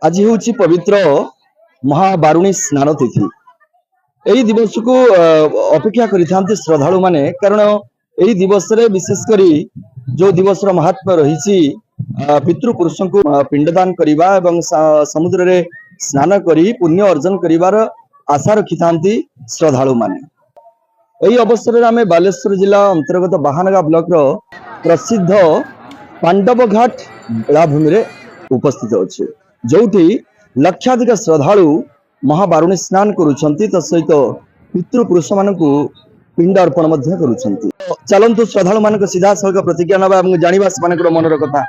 आज हूँ पवित्र महाबारुणी स्नान तिथि। यही दिवस को अपेक्षा करिथांते श्रद्धालु माने, कारण यही दिवस रे विशेषकर जो दिवस महात्मा रही पितृपुरुष को पिंडदान करवा एवं समुद्र रे स्नान करी पुण्य अर्जन करिवार आशा रखि थांती श्रद्धालु माने। यही अवसर में आम बालेश्वर जिला अंतर्गत बाहानगा ब्लॉक रो प्रसिद्ध पांडव घाट बेलाभूमि रे उपस्थित अच्छे, जोठी लक्षाधिक श्रद्धालु महाबारुणी स्नान करुछंती, तसहित पितृपुरुष मानकु पिंड अर्पण मध्य करुछंती। चलंतु श्रद्धालु मानक सीधा सळग प्रतिज्ञा नबा एवं जानिबा मानकर मनर कथा।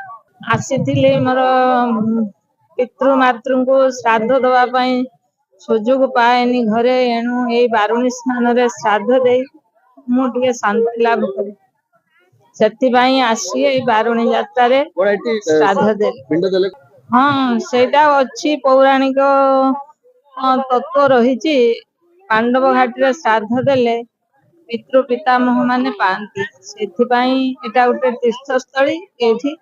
आसीथिले मोर पितृ मातृ को श्राद्ध दवा पई सुजोग पाएनी घरे, एणु ए बारुणी स्नान रे श्राद्ध दे मु टिके शांति लाभ करे, सेति पई आसी ए बारुणी यात्रा रे श्राद्ध दे पिंड देले। हाँ, सेटा अछि पौराणिक तत्व रही। पांडव घाटी रे श्राद्ध देले पितृ पितामह माने पांती, सेति पई एटा उटे तीर्थस्थली, एठी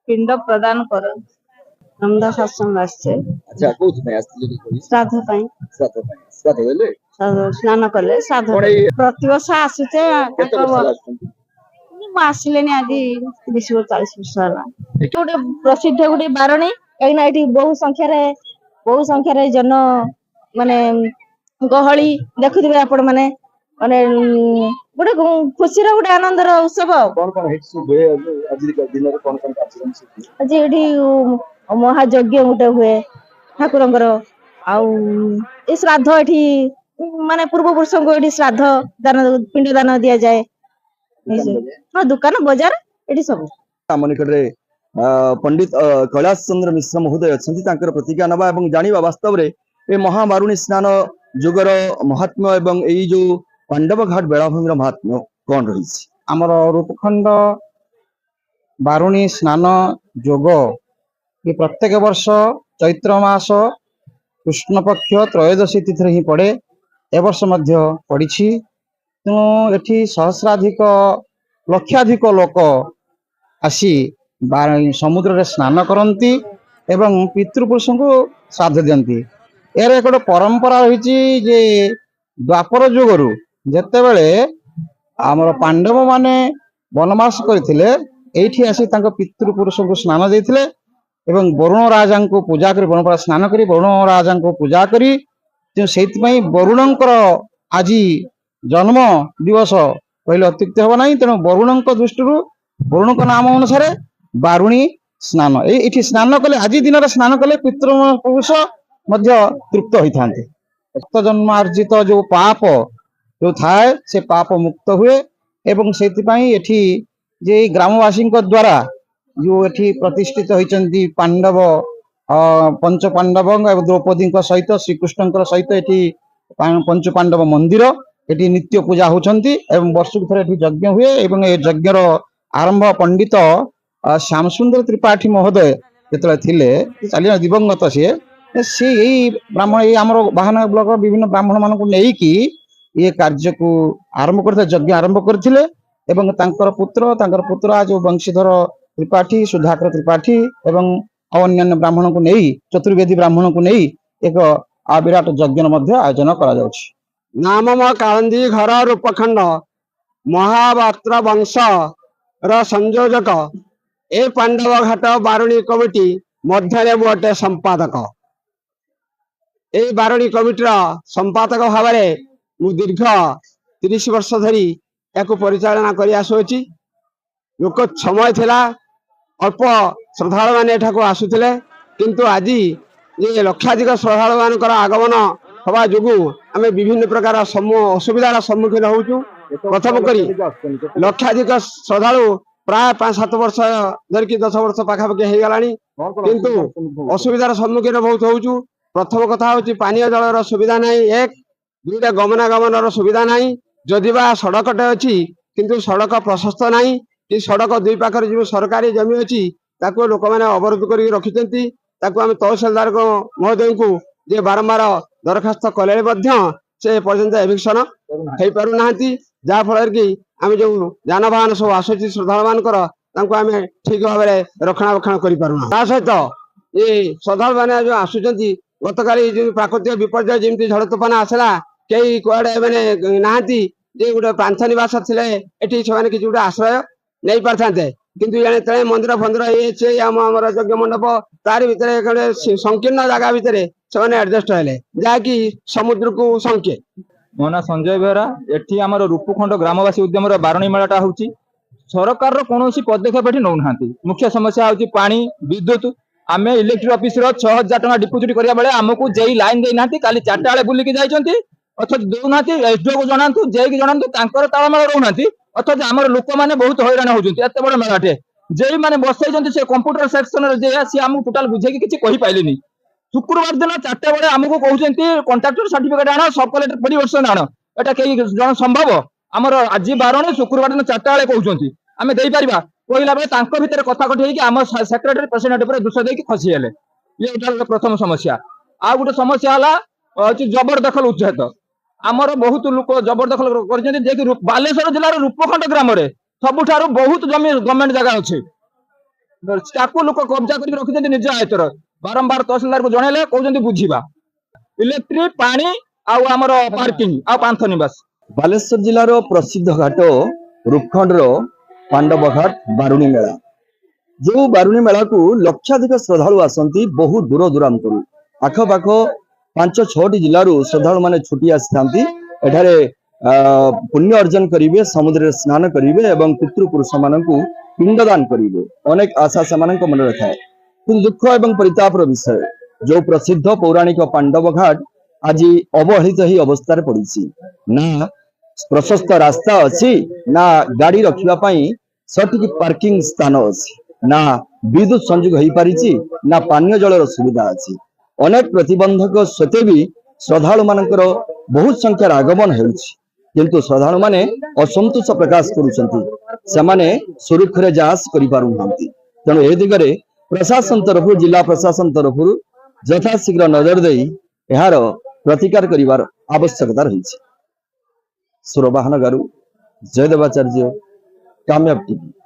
पिंड प्रदान कर रामदास आश्रम आछे। अच्छा, कोथि में आस्ति कोइ श्राद्ध पई श्राद्ध देले स्नान कले श्राद्ध प्रतिवर्ष आसुचे। आसिलेनी आज 30-40 वर्ष होला। गोटे प्रसिद्ध गोटे बारुणी, कहीं ये बहु संख्यार जन माने गहली देखुवे आपण माने माने गोटे खुशी गोटे आनंदर उत्सव। आज ये महायज्ञ गोटे हुए ठाकुर आ श्राद्ध ये माने पूर्व पुरुष को ये श्राद्ध दान पिंड दान दि जाए। हाँ, दुकान बजार ये सब आम निकट पंडित कैलाश चंद्र मिश्र महोदय अच्छा प्रतिज्ञा नवा और जाना वास्तव में ये महाबारुणी स्नान जुगर महात्म्य एवं यही जो पांडव घाट बेलाभूमि महात्म्य कौन रही। आमर रूपखंड बारुणी स्नान जोग ये प्रत्येक वर्ष चैत्र मास कृष्ण पक्ष त्रयोदशी तिथि ही पड़े। ए वर्ष पड़ी, तेणु एठी सहस्राधिक लक्षाधिक लोक आसी समुद्र रे स्नान करती एवं पितृपुरुष को श्राद्ध दियंती। यार एक परंपरा रही जे द्वापर जुगरु जेतेबेले आमर पांडव माने वनवास करथिले, एठी आसी तांको पितृपुरुष को स्नान देथिले एवं वरुण राजा को पूजा करी परंपरा स्नान करी वरुण राजा को पूजा करी। सेति पई वरुणंकर आज जन्म दिवस पहले अत्युक्त हम ना, तेणु वरुण दृष्टि वरुण नाम अनुसार बारुणी स्नान ये स्नान कले आज दिन स्नान कले पितृपुरुष तृप्त होता है। रक्त जन्मार्जित जो पाप जो थाए से पाप मुक्त हुए एवं से ये ग्रामवासी द्वारा जो ये प्रतिष्ठित होती पांडव पंच पांडव एवं द्रौपदी सहित श्रीकृष्ण सहित ये पंच पांडव मंदिर ये नित्य पूजा होती एवं वर्ष को थोड़े यज्ञ हुए एवं ये यज्ञर आरंभ पंडित श्याम सुंदर त्रिपाठी महोदय जो चलिए दिवंगत सी यही ब्राह्मण ये आम बाहानगा ब्लॉक विभिन्न ब्राह्मण मान नहीं ये कार्य को आरंभ करते यज्ञ आरंभ करते पुत्र आज वंशीधर त्रिपाठी सुधाकर त्रिपाठी एवं अन्य ब्राह्मण को नहीं चतुर्वेदी ब्राह्मण को नहीं एक विराट यज्ञ आयोजन करा नाम कालंदी घर रूपखंड महापात्र वंश संयोजक ए पांडव घाट बारुणी कमिटी मध्य गोटे संपादक। ए बारुणी कमिटीर संपादक भाव में दीर्घ 30 वर्ष धरी या परिचालना कर आसुची। लोक समय थिला अल्प श्रद्धालु मैंने आसुले, किंतु आज ये लक्षाधिक श्रद्धालु मान आगमन हवा जो आम विभिन्न प्रकार असुविधार सम्मुखीन होचु। प्रथम करी लक्षाधिक श्रद्धालु प्राय 5-7 वर्ष धरिकी 10 वर्ष पाखापाखि हो गला, किंतु असुविधार सम्मुखीन बहुत होचु। प्रथम कथा हूँ पानीय जलर सुविधा ना, एक दुईटा गमनागमन सुविधा ना, जदि बा सड़कटे अच्छी किंतु सड़क प्रशस्त ना कि सड़क दुई पाखर जो सरकारी जमी अच्छी ताको लोक मैंने अवरोध कर रखिंट। आम तहसिलदार महोदय को जे बारंबार दरखास्त कले से पर्यंत एविक्शन हो पारना, जहाँफल कि आम जो जानवाहन सब आसुची श्रद्धालु मानकर ठीक भाव में रक्षणाबेक्षण कर सहित ଏ ଶ୍ରଦ୍ଧାଳୁ ମାନେ ଯୋଉ ଆସୁଛନ୍ତି ଗତକାଲି ଯୋଉ ପ୍ରାକୃତିକ ବିପର୍ଯ୍ୟୟ ଯେମିତି ଝଡ ତୋଫାନ ଆସିଲା କେହି କୁଆଡେ ମାନେ ନାହାନ୍ତି ଯେ ଗୋଟେ ପାନ୍ଥ ନିବାସ ଥିଲେ ଏଠି ସେମାନେ କିଛି ଗୋଟେ ଆଶ୍ରୟ ନେଇ ପାରିଥାନ୍ତେ କିନ୍ତୁ ଏଣେ ତେଣେ ମନ୍ଦିର ଫନ୍ଦିର ସେ ଆମର ଯଜ୍ଞ ମଣ୍ଡପ ତାରି ଭିତରେ ଗୋଟେ ସଂକୀର୍ଣ୍ଣ ଜାଗା ଭିତରେ ସେମାନେ ଆଡଜଷ୍ଟ ହେଲେ ଯାହାକି ସମୁଦ୍ରକୁ ସଂକେ। ମୋ ନାଁ ସଞ୍ଜୟ ବେହେରା। ଏଠି ଆମର ରୂପଖଣ୍ଡ ଗ୍ରାମବାସୀ ଉଦ୍ୟମର ବାରୁଣୀ ମେଳାଟା ହଉଛି। ସରକାରର କୌଣସି ପଦକ୍ଷେପ ଏଠି ନେଉନାହାନ୍ତି। ମୁଖ୍ୟ ସମସ୍ୟା ହଉଛି ପାଣି, ବିଦ୍ୟୁତ। ଆମେ ଇଲେକ୍ଟ୍ରିକ ଅଫିସର 6,000 ଟଙ୍କା ଡିପୋଜିଟ କରିବା ବେଳେ ଆମକୁ ଯେଇ ଲାଇନ ଦେଇନାହାନ୍ତି, କାଲି 4ଟା ବେଳେ ବୁଲିକି ଯାଇଛନ୍ତି ଅଥଚ ଦେଉନାହାନ୍ତି। ଏସଡିଓ କୁ ଜଣାନ୍ତୁ, ଜେଇକି ଜଣାନ୍ତୁ, ତାଙ୍କର ତାଳମେଳ ରହୁନାହାନ୍ତି ଅଥଚ ଆମର ଲୋକମାନେ ବହୁତ ହଇରାଣ ହଉଛନ୍ତି। ଏତେ ବଡ ମେଳାଟେ ଯେଇ ମାନେ ବସେଇଛନ୍ତି ସେ କମ୍ପ୍ୟୁଟର ସେକ୍ସନରେ ଯେ ସିଏ ଆମକୁ ଟୋଟାଲ ବୁଝେଇକି କିଛି କହିପାରିଲେନି। शुक्रवार दिन 4टा बेले आमको कहते कंट्राक्टर सर्टिफिकेट आण सब कलेक्टर परिवर्तन आण एटा कई जन संभव आमर आज बारणी शुक्रवार दिन 4टा बेले कहते आम देपर कहला बेले भितर कथा कथी आम सेक्रेटरी प्रेसिडेंट दोष देकी खसीगले। ये गोटे प्रथम समस्या। आ गोटे समस्या है जबरदखल उच्छेद। आमर बहुत लोक जबरदखल कर बालेश्वर जिलार रूपखंड ग्राम सबुठार बहुत जमी गवर्नमेंट जगह अच्छे लोक कब्जा कर रखिंट निज आयतर बारंबार तहसीलदार को जनइले कहते बुझा इलेक्ट्रिक पानी आमर पार्किंग आ पांथ निवास। बालेश्वर जिलार प्रसिद्ध घाट रूपखंड पांडव घाट बारुणी मेला जो बारुणी मेला को लक्षाधिक श्रद्धालु आसती बहुत दूर दूरांत आखपाख 5-6टी जिलूर श्रद्धालु माने छुट्टी आसी एठारे पुण्य अर्जन करेंगे समुद्र स्नान करेंगे और पितृपुरुष मान पिंडदान करेंगे। अनेक आशा से मन में थाए कि दुख और परितापर विषय जो प्रसिद्ध पौराणिक पांडव घाट आज अवहेलित ही अवस्था पड़ी ना प्रशस्त रास्ता अच्छी ना गाड़ी रखापी सठिक पार्किंग स्थान अच्छी ना विद्युत संयोग हो पारी ना पानीय जलर सुविधा अच्छी। अनेक प्रतिबंधक सत्वे भी श्रद्धालु मानकर बहुत संख्यार आगमन होंतु श्रद्धालु माने असंतोष प्रकाश करुँचे सुरक्षार जांच करें तेणु ए दिगरे प्रशासन तरफ जिला प्रशासन तरफ यथाशीघ्र नजर दे यार प्रतिकार करिवार आवश्यकता रही। सुरबाहन गारू जयदेवाचार्य कामयाब टीवी।